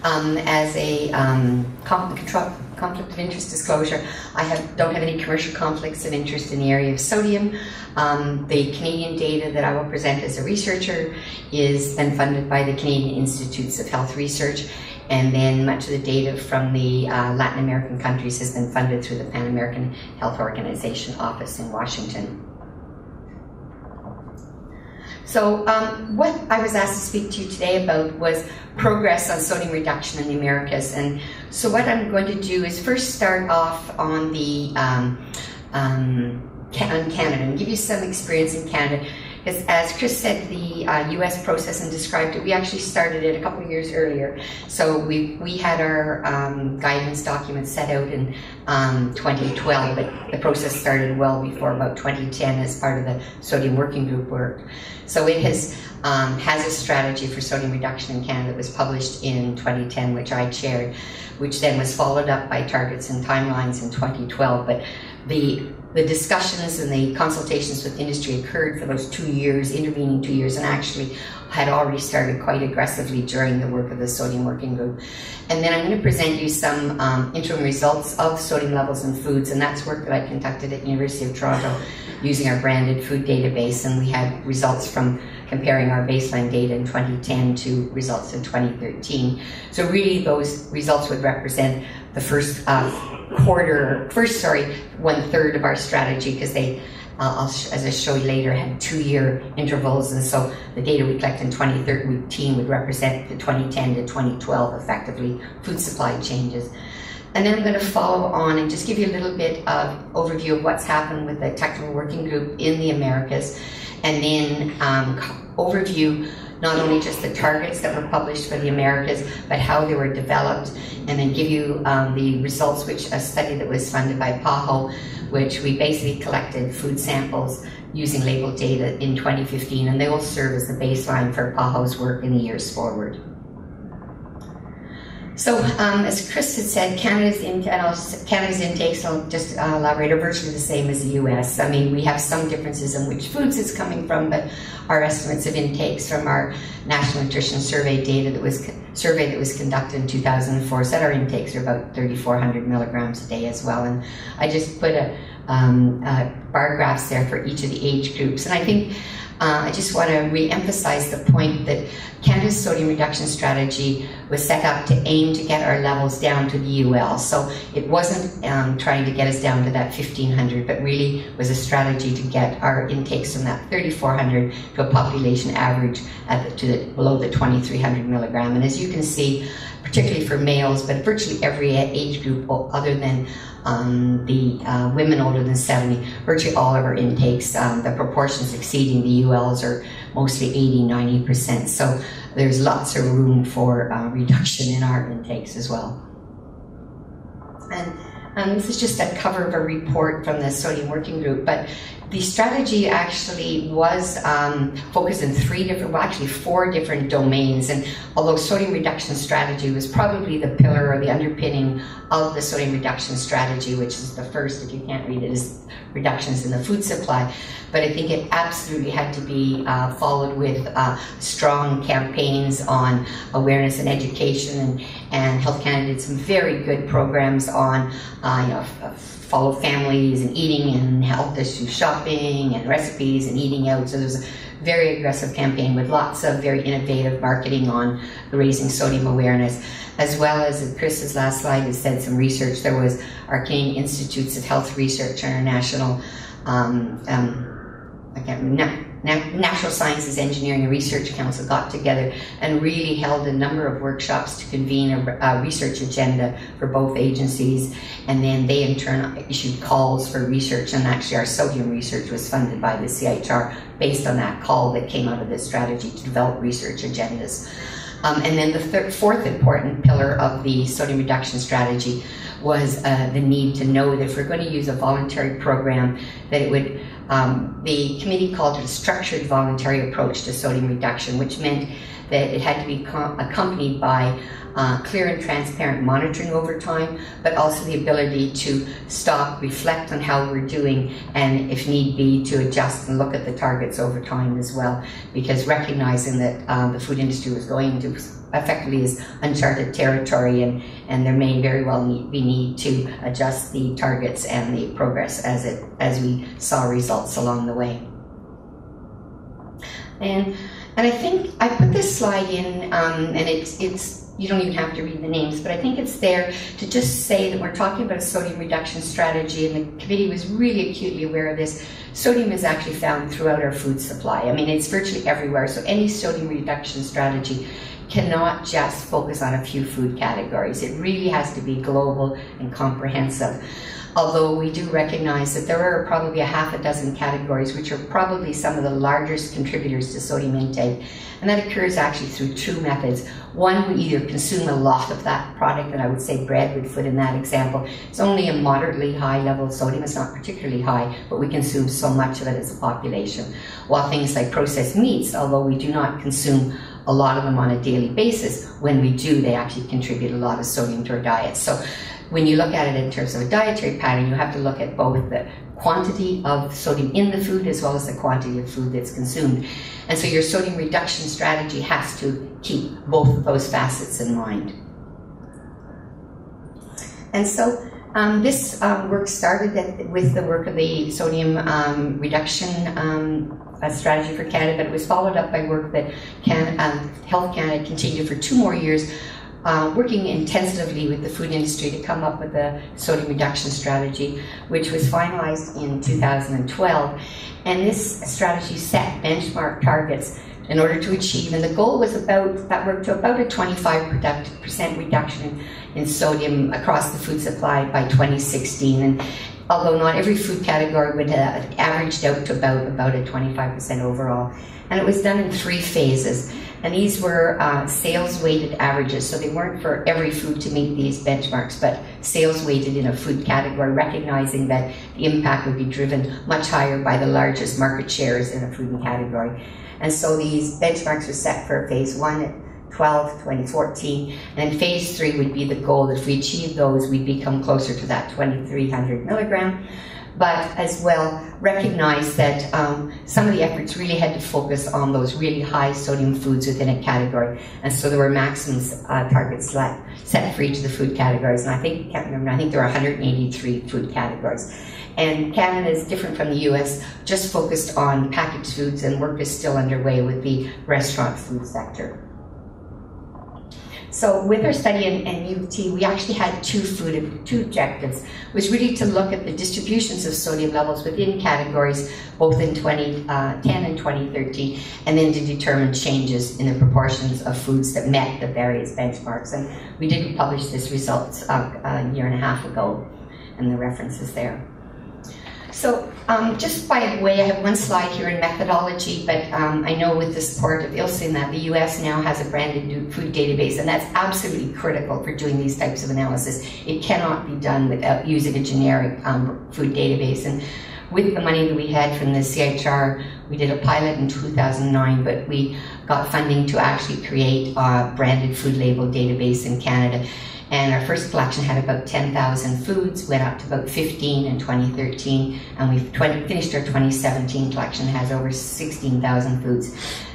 As a conflict of interest disclosure, I don't have any commercial conflicts of interest in the area of sodium. The Canadian data that I will present as a researcher is then funded by the Canadian Institutes of Health Research, and then much of the data from the Latin American countries has been funded through the Pan American Health Organization office in Washington. So what I was asked to speak to you today about was progress on sodium reduction in the Americas. And so what I'm going to do is first start off on the on Canada and give you some experience in Canada. Because as Chris said, the US process and described it, we actually started it a couple of years earlier. So we had our guidance documents set out in 2012, but the process started well before about 2010 as part of the sodium working group work. So it has a strategy for sodium reduction in Canada that was published in 2010, which I chaired, which then was followed up by targets and timelines in 2012. But the discussions and the consultations with industry occurred for those 2 years, intervening 2 years, and actually had already started quite aggressively during the work of the sodium working group. And then I'm going to present you some interim results of sodium levels in foods, and that's work that I conducted at the University of Toronto using our branded food database, and we had results from comparing our baseline data in 2010 to results in 2013. So really those results would represent the first 1/3 of our strategy, because they, as I show you later, had 2-year intervals, and so the data we collect in 2013 would represent the 2010 to 2012 effectively food supply changes. And then I'm going to follow on and just give you a little bit of overview of what's happened with the technical working group in the Americas, and then overview not only just the targets that were published for the Americas, but how they were developed, and then give you the results, which a study that was funded by PAHO, which we basically collected food samples using labeled data in 2015, and they will serve as the baseline for PAHO's work in the years forward. So, as Chris had said, Canada's intakes, I'll just elaborate, are virtually the same as the US. I mean, we have some differences in which foods it's coming from, but our estimates of intakes from our National Nutrition Survey data that was conducted in 2004 said our intakes are about 3,400 milligrams a day as well. And I just put bar graphs there for each of the age groups. And I think I just want to re-emphasize the point that Canada's sodium reduction strategy was set up to aim to get our levels down to the UL. So it wasn't trying to get us down to that 1,500, but really was a strategy to get our intakes from that 3,400 to a population average below the 2,300 milligram. And as you can see, particularly for males, but virtually every age group other than the women older than 70, virtually all of our intakes, the proportions exceeding the ULs are mostly 80-90%. So there's lots of room for reduction in our intakes as well. And this is just a cover of a report from the sodium working group, but the strategy actually was focused in 4 different domains. And although sodium reduction strategy was probably the pillar or the underpinning of the sodium reduction strategy, which is the first, if you can't read it, is reductions in the food supply. But I think it absolutely had to be followed with strong campaigns on awareness and education, and Health Canada did some very good programs on follow families and eating and health issue shopping and recipes and eating out. So there's a very aggressive campaign with lots of very innovative marketing on raising sodium awareness, as well as Chris's last slide has said some research. There was our Canadian Institutes of Health Research and our National Natural Sciences Engineering and Research Council got together and really held a number of workshops to convene a research agenda for both agencies, and then they in turn issued calls for research, and actually our sodium research was funded by the CIHR based on that call that came out of this strategy to develop research agendas. And then the fourth important pillar of the sodium reduction strategy was the need to know that if we're going to use a voluntary program, that it would, the committee called it a structured voluntary approach to sodium reduction, which meant that it had to be accompanied by clear and transparent monitoring over time, but also the ability to stop, reflect on how we're doing, and if need be, to adjust and look at the targets over time as well, because recognizing that the food industry was going to effectively is uncharted territory, and there may very well be need to adjust the targets and the progress as we saw results along the way. And I think I put this slide in, and it's you don't even have to read the names, but I think it's there to just say that we're talking about a sodium reduction strategy, and the committee was really acutely aware of this. Sodium is actually found throughout our food supply. I mean, it's virtually everywhere, so any sodium reduction strategy cannot just focus on a few food categories. It really has to be global and comprehensive. Although we do recognize that there are probably a half a dozen categories which are probably some of the largest contributors to sodium intake. And that occurs actually through two methods. One, we either consume a lot of that product, and I would say bread would fit in that example. It's only a moderately high level of sodium, it's not particularly high, but we consume so much of it as a population. While things like processed meats, although we do not consume a lot of them on a daily basis, when we do, they actually contribute a lot of sodium to our diet. So when you look at it in terms of a dietary pattern, you have to look at both the quantity of sodium in the food as well as the quantity of food that's consumed. And so your sodium reduction strategy has to keep both of those facets in mind. And so this work started with the work of the sodium reduction strategy for Canada, but it was followed up by work that Health Canada continued for 2 more years, working intensively with the food industry to come up with a sodium reduction strategy, which was finalized in 2012. And this strategy set benchmark targets in order to achieve, and the goal was that worked to about a 25% reduction in sodium across the food supply by 2016. And although not every food category would have averaged out to about a 25% overall. And it was done in 3 phases. And these were sales-weighted averages, so they weren't for every food to meet these benchmarks, but sales-weighted in a food category, recognizing that the impact would be driven much higher by the largest market shares in a food category. And so these benchmarks were set for phase 1 at 12, 2014, and then phase 3 would be the goal. If we achieve those, we'd become closer to that 2,300 milligram. But as well, recognize that some of the efforts really had to focus on those really high sodium foods within a category. And so there were maximum targets set for each of the food categories. And I think there are 183 food categories. And Canada is different from the US, just focused on packaged foods, and work is still underway with the restaurant food sector. So with our study in UT, we actually had two objectives. It was really to look at the distributions of sodium levels within categories, both in 2010 and 2013, and then to determine changes in the proportions of foods that met the various benchmarks. And we did publish this results a year and a half ago, and the reference is there. So just by way, I have one slide here in methodology, but I know with the support of ILSI that the US now has a branded food database, and that's absolutely critical for doing these types of analysis. It cannot be done without using a generic food database. And with the money that we had from the CHR, we did a pilot in 2009, but we got funding to actually create a branded food label database in Canada. And our first collection had about 10,000 foods, went up to about 15 in 2013, and we've finished our 2017 collection, has over 16,000 foods.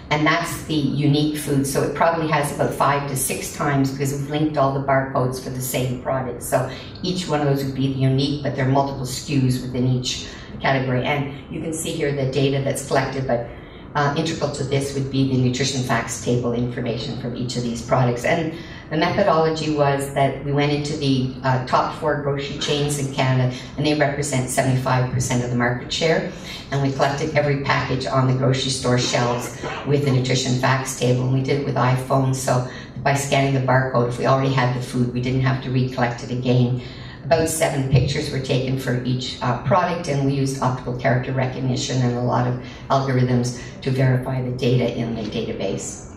And that's the unique food, so it probably has about 5 to 6 times, because we've linked all the barcodes for the same product. So each one of those would be the unique, but there are multiple SKUs within each category. And you can see here the data that's collected, but integral to this would be the nutrition facts table information from each of these products. And the methodology was that we went into the top 4 grocery chains in Canada, and they represent 75% of the market share. And we collected every package on the grocery store shelves with the nutrition facts table, and we did it with iPhones. So by scanning the barcode, if we already had the food, we didn't have to recollect it again. About 7 pictures were taken for each product, and we used optical character recognition and a lot of algorithms to verify the data in the database.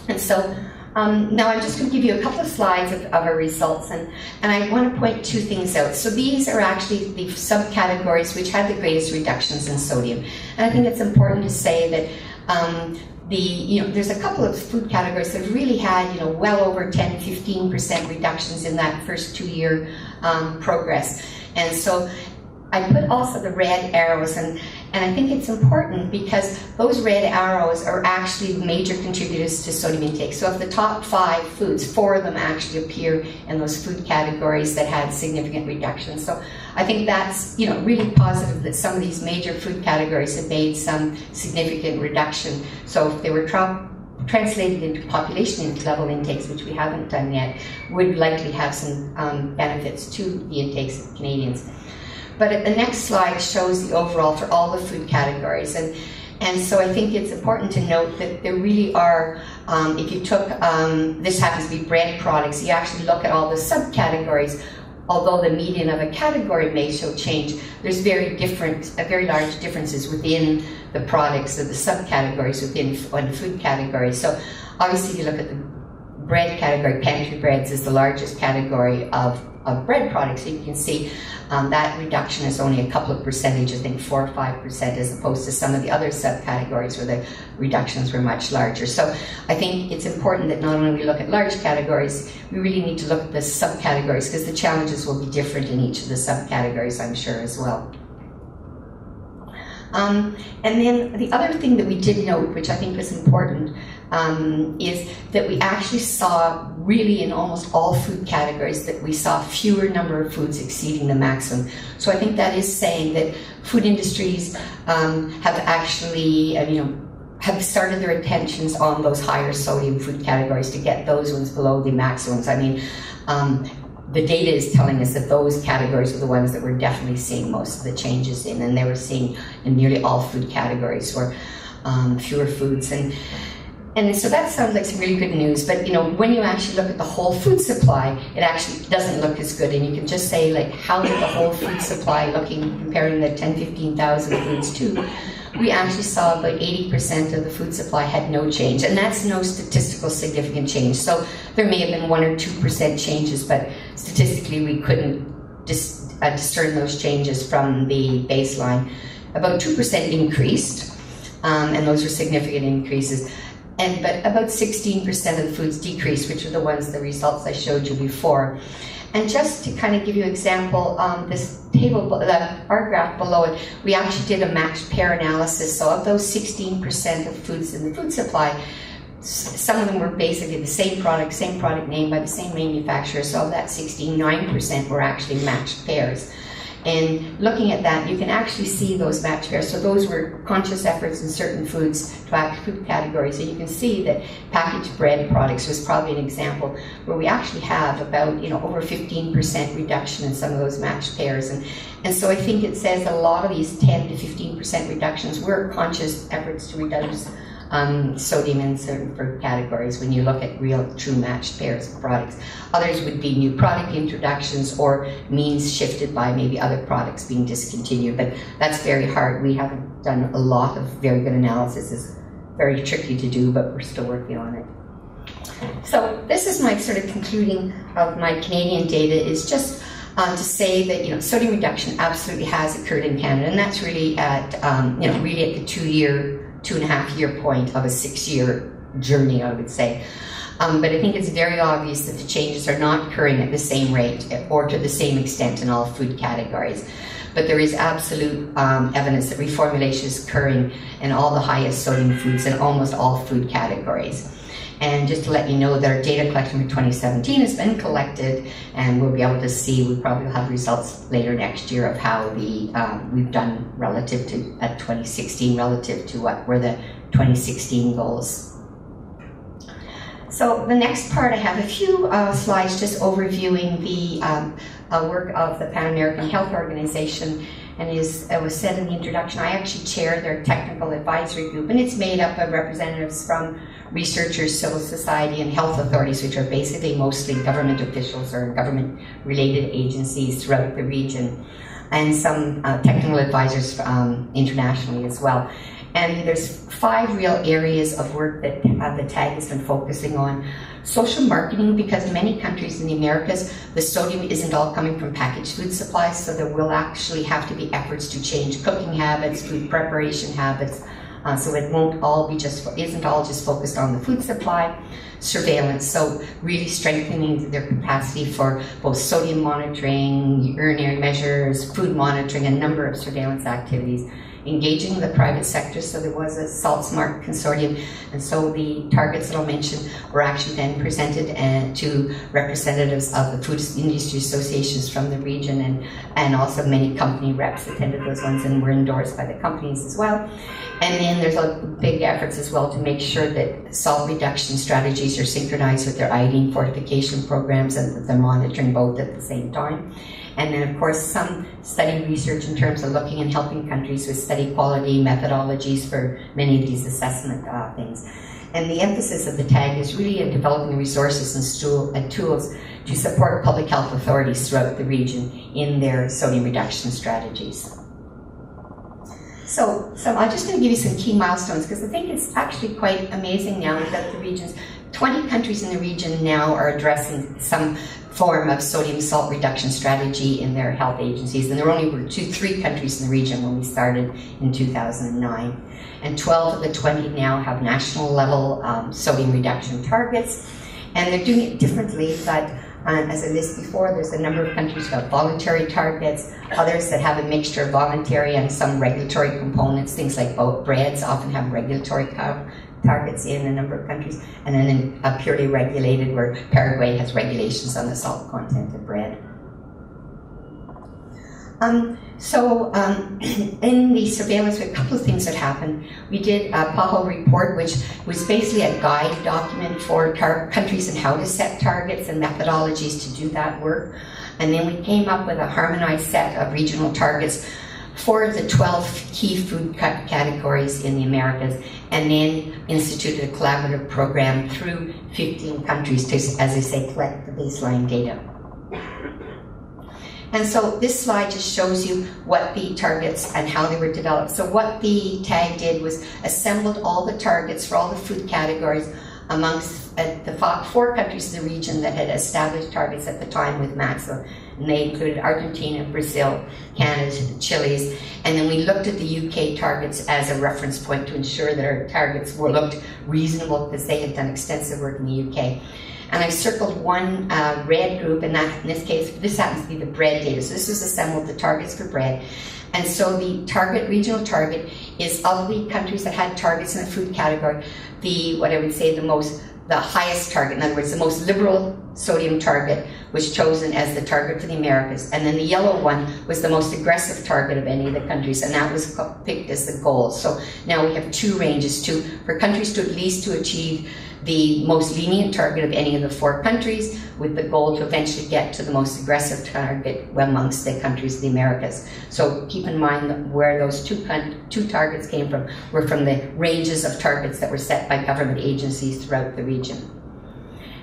And so now I'm just going to give you a couple of slides of our results, and I want to point 2 things out. So these are actually the subcategories which had the greatest reductions in sodium. And I think it's important to say that there's a couple of food categories that really had well over 10-15% reductions in that first 2-year progress. And so I put also the red arrows, and I think it's important because those red arrows are actually major contributors to sodium intake. So of the top 5 foods, 4 of them actually appear in those food categories that had significant reductions. So I think that's, you know, really positive that some of these major food categories have made some significant reduction. So if they were translated into population level intakes, which we haven't done yet, would likely have some benefits to the intakes of Canadians. But the next slide shows the overall for all the food categories. And so I think it's important to note that there really are, if you took, this happens to be bread products, you actually look at all the subcategories, although the median of a category may show change, there's very large differences within the products of the subcategories within one food category. So obviously if you look at the bread category, pantry breads is the largest category of bread products. So you can see that reduction is only a couple of percentage, I think 4 or 5%, as opposed to some of the other subcategories where the reductions were much larger. So I think it's important that not only we look at large categories, we really need to look at the subcategories because the challenges will be different in each of the subcategories, I'm sure, as well. And then the other thing that we did note, which I think was important, is that we actually saw really in almost all food categories that we saw fewer number of foods exceeding the maximum. So I think that is saying that food industries have actually, have started their attentions on those higher sodium food categories to get those ones below the maximums. I mean, the data is telling us that those categories are the ones that we're definitely seeing most of the changes in, and they were seeing in nearly all food categories were fewer foods. And so that sounds like some really good news, but when you actually look at the whole food supply, it actually doesn't look as good. And you can just say, like, how did the whole food supply looking, comparing the 10,000-15,000 foods to, we actually saw about 80% of the food supply had no change, and that's no statistical significant change. So there may have been 1 or 2% changes, but statistically we couldn't discern those changes from the baseline. About 2% increased, and those were significant increases. But about 16% of the foods decreased, which are the results I showed you before. And just to kind of give you an example, this table, the bar graph below it, we actually did a matched pair analysis. So of those 16% of foods in the food supply, some of them were basically the same product name by the same manufacturer. So of that 9% were actually matched pairs. And looking at that, you can actually see those matched pairs. So those were conscious efforts in certain foods to act food categories. So you can see that packaged bread products was probably an example where we actually have about over 15% reduction in some of those matched pairs. And so I think it says a lot of these 10 to 15% reductions were conscious efforts to reduce sodium in certain food categories when you look at real true matched pairs of products. Others would be new product introductions or means shifted by maybe other products being discontinued, but that's very hard. We haven't done a lot of very good analysis. It's very tricky to do, but we're still working on it. So this is my sort of concluding of my Canadian data, is just to say that sodium reduction absolutely has occurred in Canada, and that's really at really at the 2.5-year point of a 6-year journey, I would say. But I think it's very obvious that the changes are not occurring at the same rate or to the same extent in all food categories. But there is absolute evidence that reformulation is occurring in all the highest sodium foods in almost all food categories. And just to let you know that our data collection for 2017 has been collected, and we'll be able to see, we probably will have results later next year of how we've done relative to 2016 relative to what were the 2016 goals. So the next part, I have a few slides just overviewing the work of the Pan American Health Organization. And as it was said in the introduction, I actually chair their technical advisory group, and it's made up of representatives from researchers, civil society, and health authorities, which are basically mostly government officials or government-related agencies throughout the region, and some technical advisors internationally as well. And there's 5 real areas of work that the TAG has been focusing on. Social marketing, because in many countries in the Americas, the sodium isn't all coming from packaged food supplies, so there will actually have to be efforts to change cooking habits, food preparation habits, so it isn't all just focused on the food supply. surveillance, so really strengthening their capacity for both sodium monitoring, urinary measures, food monitoring, a number of surveillance activities. Engaging the private sector, so there was a Salt Smart consortium, and so the targets that I'll mention were actually then presented to representatives of the food industry associations from the region, and also many company reps attended those ones and were endorsed by the companies as well. And then there's a big efforts as well to make sure that salt reduction strategies are synchronized with their iodine fortification programs and that they're monitoring both at the same time. And then, of course, some study research in terms of looking and helping countries with study quality methodologies for many of these assessment things. And the emphasis of the TAG is really in developing resources and tools to support public health authorities throughout the region in their sodium reduction strategies. So I'm just going to give you some key milestones, because I think it's actually quite amazing now that the regions, 20 countries in the region now are addressing some form of sodium salt reduction strategy in their health agencies, and there only were 3 countries in the region when we started in 2009. And 12 of the 20 now have national level sodium reduction targets, and they're doing it differently, but as I listed before, there's a number of countries who have voluntary targets, others that have a mixture of voluntary and some regulatory components. Things like breads often have regulatory targets in a number of countries, and then purely regulated, where Paraguay has regulations on the salt content of bread. In the surveillance, we had a couple of things that happened. We did a PAHO report, which was basically a guide document for countries and how to set targets and methodologies to do that work. And then we came up with a harmonized set of regional targets for the 12 key food categories in the Americas, and then instituted a collaborative program through 15 countries to, as I say, collect the baseline data. And so this slide just shows you what the targets and how they were developed. So what the TAG did was assembled all the targets for all the food categories amongst the 4 countries in the region that had established targets at the time with maximum. And they included Argentina, Brazil, Canada, Chile, and then we looked at the UK targets as a reference point to ensure that our targets looked reasonable, because they had done extensive work in the UK. And I circled one red group, and that, in this case, this happens to be the bread data. So this was assembled, the targets for bread. And so the regional target is of the countries that had targets in the food category, what I would say the highest target, in other words, the most liberal sodium target was chosen as the target for the Americas. And then the yellow one was the most aggressive target of any of the countries, and that was picked as the goal. So now we have 2 ranges, for countries to at least to achieve the most lenient target of any of the 4 countries, with the goal to eventually get to the most aggressive target amongst the countries of the Americas. So keep in mind that where those two targets came from were from the ranges of targets that were set by government agencies throughout the region.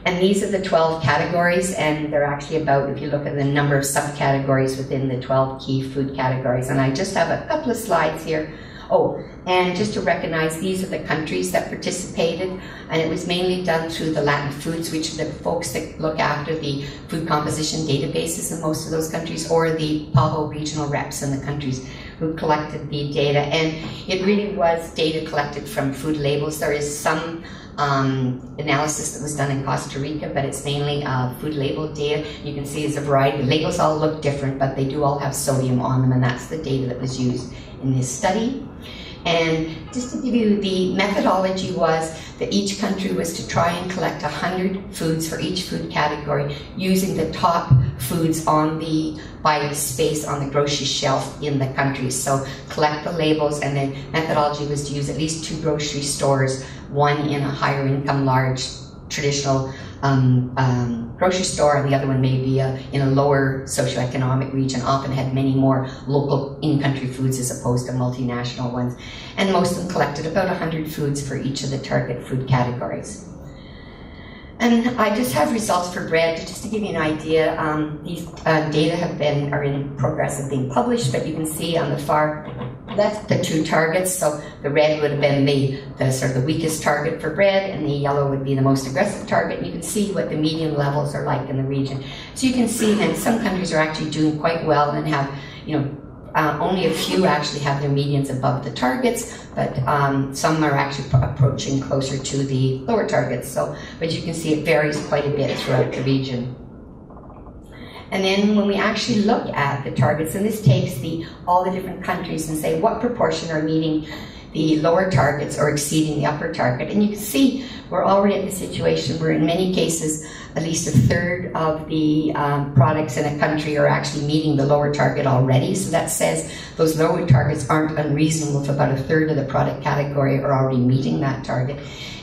And these are the 12 categories, and they're actually about, if you look at the number of subcategories within the 12 key food categories. And I just have a couple of slides here. Oh, and just to recognize, these are the countries that participated, and it was mainly done through the Latin Foods, which are the folks that look after the food composition databases in most of those countries, or the PAHO regional reps in the countries who collected the data. And it really was data collected from food labels. There is some analysis that was done in Costa Rica, but it's mainly food label data. You can see there's a variety. The labels all look different, but they do all have sodium on them, and that's the data that was used in this study. And just to give you, the methodology was that each country was to try and collect 100 foods for each food category, using the top foods by space on the grocery shelf in the country. So collect the labels, and then methodology was to use at least 2 grocery stores, one in a higher income, large, traditional grocery store, and the other one may be in a lower socioeconomic region, often had many more local in-country foods as opposed to multinational ones. And most of them collected about 100 foods for each of the target food categories. And I just have results for bread, just to give you an idea. These data are in progress of being published, but you can see on the far left the 2 targets. So the red would have been the sort of the weakest target for bread, and the yellow would be the most aggressive target. And you can see what the median levels are like in the region. So you can see that some countries are actually doing quite well and have, only a few actually have their medians above the targets, but some are actually approaching closer to the lower targets. So, but you can see it varies quite a bit throughout the region. And then when we actually look at the targets, and this takes all the different countries and say what proportion are meeting the lower targets or exceeding the upper target. And you can see we're already at the situation where in many cases, at least a third of the products in a country are actually meeting the lower target already. So that says those lower targets aren't unreasonable if about a third of the product category are already meeting that target.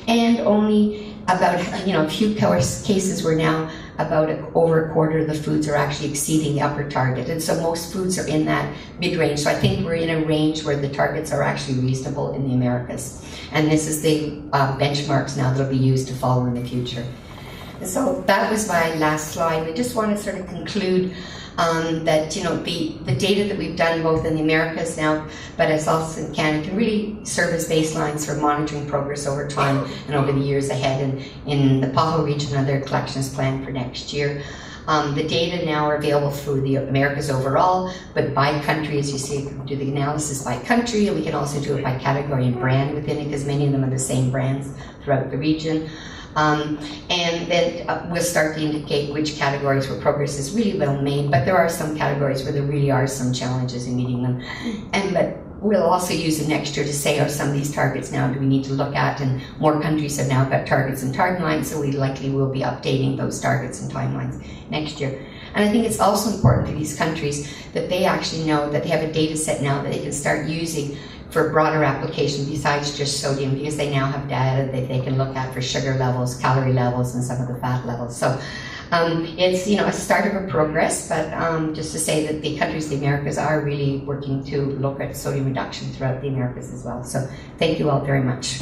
And only about, a few cases where now about over a quarter of the foods are actually exceeding the upper target. And so most foods are in that mid-range. So I think we're in a range where the targets are actually reasonable in the Americas. And this is the benchmarks now that will be used to follow in the future. And so that was my last slide. I just want to sort of conclude that the data that we've done both in the Americas now, but as also in Canada, can really serve as baselines for monitoring progress over time and over the years ahead. And in the PAHO region, other collections planned for next year. The data now are available through the Americas overall, but by country, as you see, we can do the analysis by country, and we can also do it by category and brand within it, because many of them are the same brands throughout the region. And then we'll start to indicate which categories where progress is really well made, but there are some categories where there really are some challenges in meeting them. But we'll also use it next year to say, are some of these targets now do we need to look at? And more countries have now got targets and timelines, so we likely will be updating those targets and timelines next year. And I think it's also important for these countries that they actually know that they have a data set now that they can start using for broader application besides just sodium, because they now have data that they can look at for sugar levels, calorie levels, and some of the fat levels. So it's a start of a progress, but just to say that the countries of the Americas are really working to look at sodium reduction throughout the Americas as well. So thank you all very much.